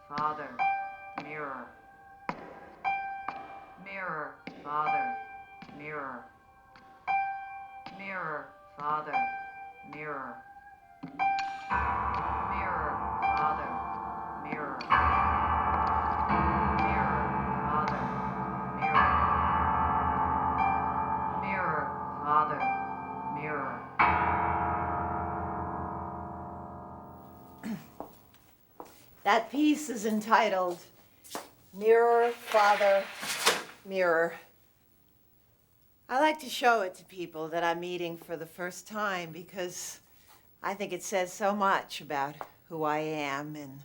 father, mirror. Mirror, father, mirror. Mirror, father, mirror. Mirror, father, mirror. Mirror, father, mirror. Mirror, father, mirror. That piece is entitled Mirror, Father, Mirror. I like to show it to people that I'm meeting for the first time because I think it says so much about who I am and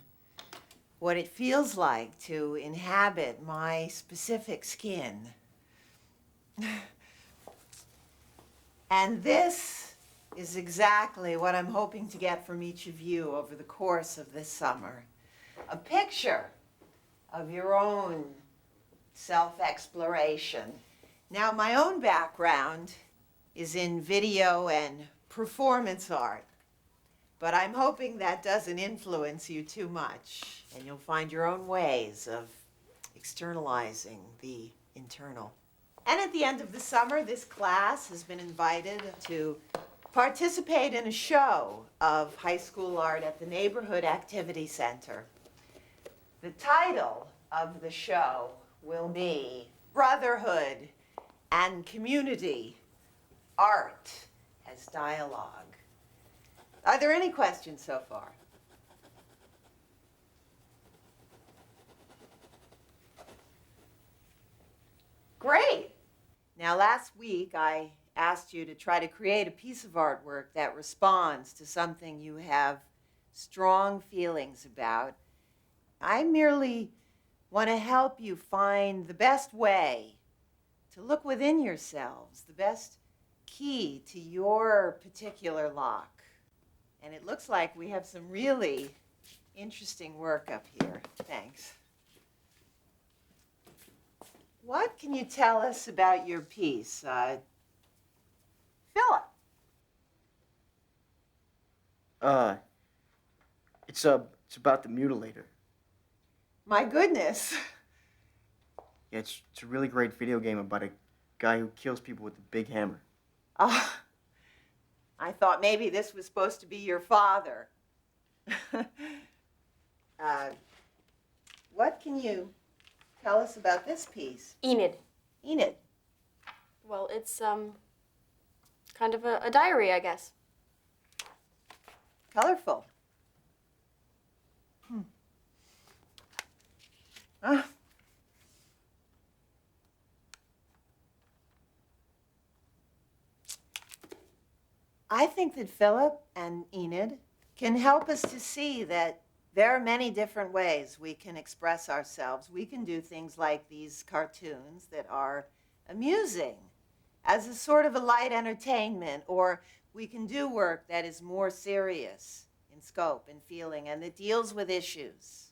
what it feels like to inhabit my specific skin. And this is exactly what I'm hoping to get from each of you over the course of this summer. A picture of your own self-exploration. Now, my own background is in video and performance art, but I'm hoping that doesn't influence you too much, and you'll find your own ways of externalizing the internal. And at the end of the summer, this class has been invited to participate in a show of high school art at the Neighborhood Activity Center. The title of the show will be Brotherhood and Community, Art as Dialogue. Are there any questions so far? Great. Now, last week I asked you to try to create a piece of artwork that responds to something you have strong feelings about. I merely want to help you find the best way to look within yourselves, the best key to your particular lock. And it looks like we have some really interesting work up here. Thanks. What can you tell us about your piece? Philip. It's about the mutilator. My goodness. Yeah, it's a really great video game about a guy who kills people with a big hammer. Oh, I thought maybe this was supposed to be your father. What can you tell us about this piece? Enid. Enid. Well, it's kind of a diary, I guess. Colorful. I think that Philip and Enid can help us to see that there are many different ways we can express ourselves. We can do things like these cartoons that are amusing as a sort of a light entertainment, or we can do work that is more serious in scope and feeling and that deals with issues,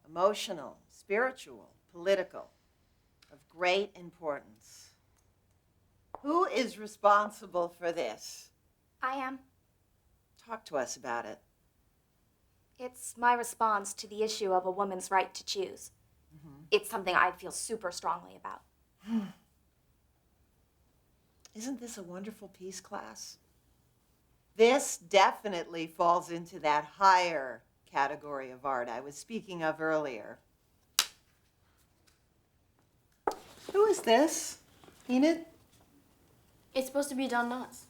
emotional, spiritual, political, of great importance. Who is responsible for this? I am. Talk to us about it. It's my response to the issue of a woman's right to choose. It's something I feel super strongly about. Isn't this a wonderful piece, class? This definitely falls into that higher category of art I was speaking of earlier. Who is this, Enid? It's supposed to be Don Knotts.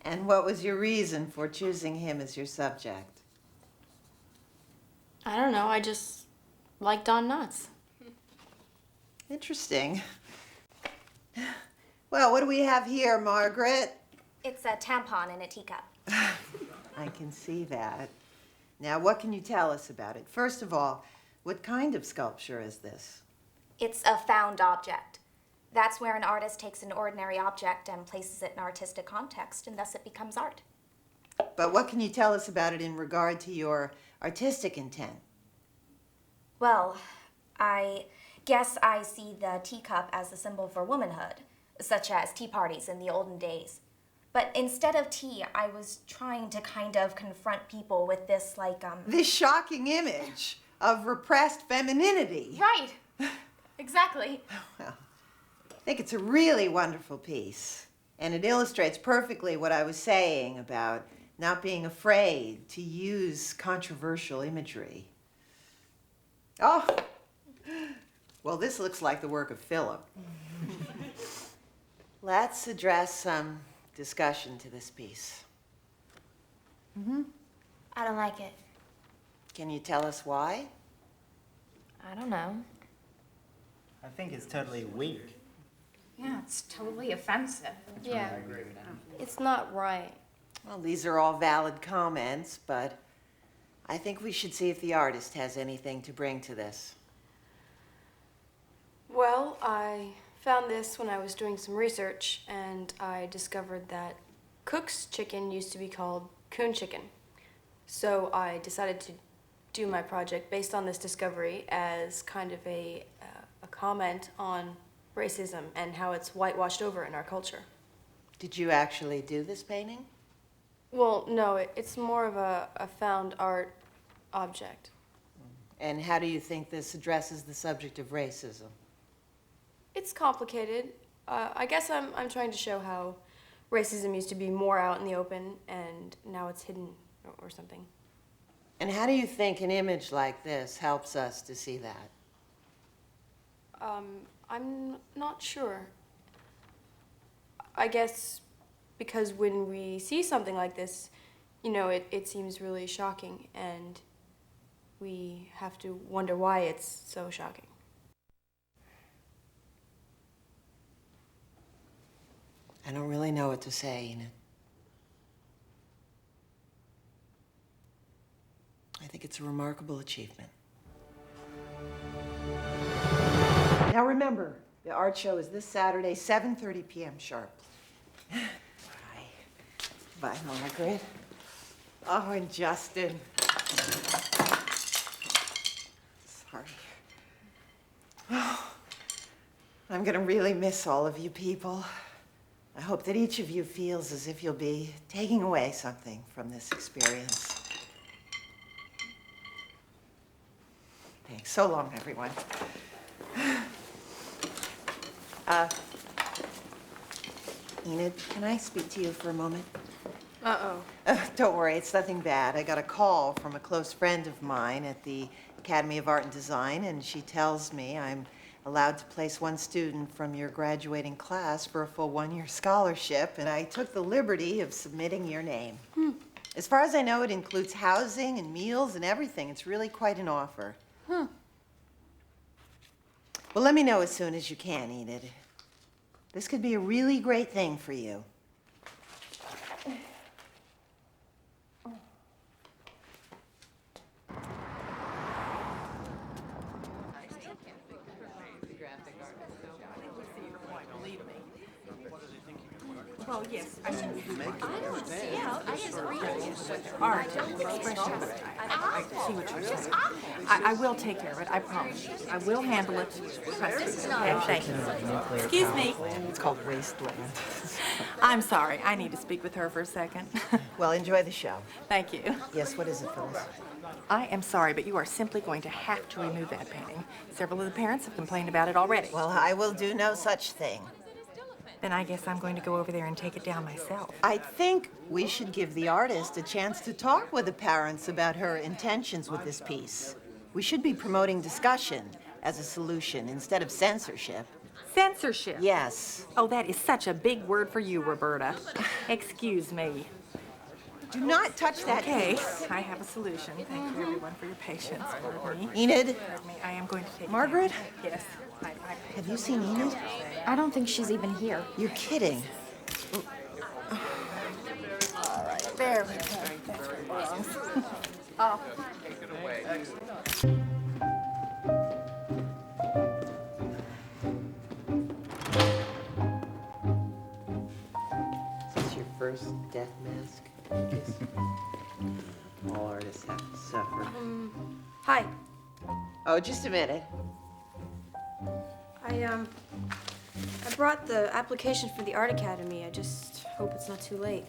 And what was your reason for choosing him as your subject? I don't know, I just like Don Knotts. Interesting. Well, what do we have here, Margaret? It's a tampon in a teacup. I can see that. Now, what can you tell us about it? First of all, what kind of sculpture is this? It's a found object. That's where an artist takes an ordinary object and places it in artistic context, and thus it becomes art. But what can you tell us about it in regard to your artistic intent? Well, I guess I see the teacup as a symbol for womanhood, such as tea parties in the olden days. But instead of tea, I was trying to kind of confront people with this, This shocking image of repressed femininity. Right. Exactly. Well, I think it's a really wonderful piece. And it illustrates perfectly what I was saying about not being afraid to use controversial imagery. Oh, well, this looks like the work of Philip. Let's address some discussion to this piece. I don't like it. Can you tell us why? I don't know. I think it's totally weak. Yeah, it's totally offensive. Yeah. It's not right. Well, these are all valid comments, but I think we should see if the artist has anything to bring to this. Well, I found this when I was doing some research, and I discovered that Cook's chicken used to be called coon chicken. So I decided to do my project based on this discovery as kind of a comment on racism and how it's whitewashed over in our culture. Did you actually do this painting? Well, no, it's more of a found art object. And how do you think this addresses the subject of racism? It's complicated. I guess I'm trying to show how racism used to be more out in the open and now it's hidden or something. And how do you think an image like this helps us to see that? I'm not sure. I guess because when we see something like this, you know, it seems really shocking and we have to wonder why it's so shocking. I don't really know what to say, Enid. I think it's a remarkable achievement. Now remember, the art show is this Saturday, 7:30 p.m. sharp. Bye. Bye, Margaret. Oh, and Justin. Sorry. Oh, I'm gonna really miss all of you people. I hope that each of you feels as if you'll be taking away something from this experience. Thanks. So long, everyone. Enid, can I speak to you for a moment? Uh-oh. Don't worry, it's nothing bad. I got a call from a close friend of mine at the Academy of Art and Design, and she tells me I'm allowed to place one student from your graduating class for a full one-year scholarship, and I took the liberty of submitting your name. As far as I know, it includes housing and meals and everything. It's really quite an offer. Well, let me know as soon as you can, Enid. This could be a really great thing for you. Well, yes, I mean, art, expression. I see what you're saying. I will take care of it, I promise. I will handle it. Okay, thank you. Excuse me. It's called Wasteland. I'm sorry, I need to speak with her for a second. Well, enjoy the show. Thank you. Yes, what is it, Phyllis? I am sorry, but you are simply going to have to remove that painting. Several of the parents have complained about it already. Well, I will do no such thing. Then I guess I'm going to go over there and take it down myself. I think we should give the artist a chance to talk with the parents about her intentions with this piece. We should be promoting discussion as a solution instead of censorship. Censorship? Yes. Oh, that is such a big word for you, Roberta. Excuse me. Do not touch that Okay, piece. I have a solution. Thank you, everyone, for your patience. Pardon me. Enid, Pardon me. I am going to take it Margaret? down. Yes. have you seen Enid? I don't think she's even here. You're kidding. There we go. That's where it belongs. Oh. Is this your first death mask? Because all artists have to suffer. Hi. Oh, just a minute. I brought the application for the Art Academy. I just hope it's not too late.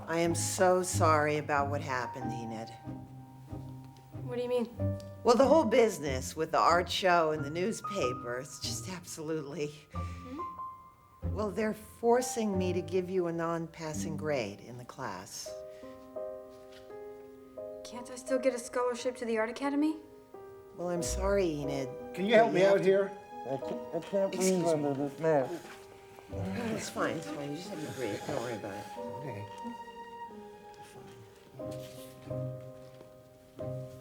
I am so sorry about what happened, Enid. What do you mean? Well, the whole business with the art show and the newspaper, it's just absolutely... Well, they're forcing me to give you a non-passing grade in the class. Can't I still get a scholarship to the Art Academy? Well, I'm sorry, Enid. Can you help me out here? I can't Excuse breathe me. under this mask. It's fine, it's fine. You just have to breathe. Don't worry about it. Okay. Fine.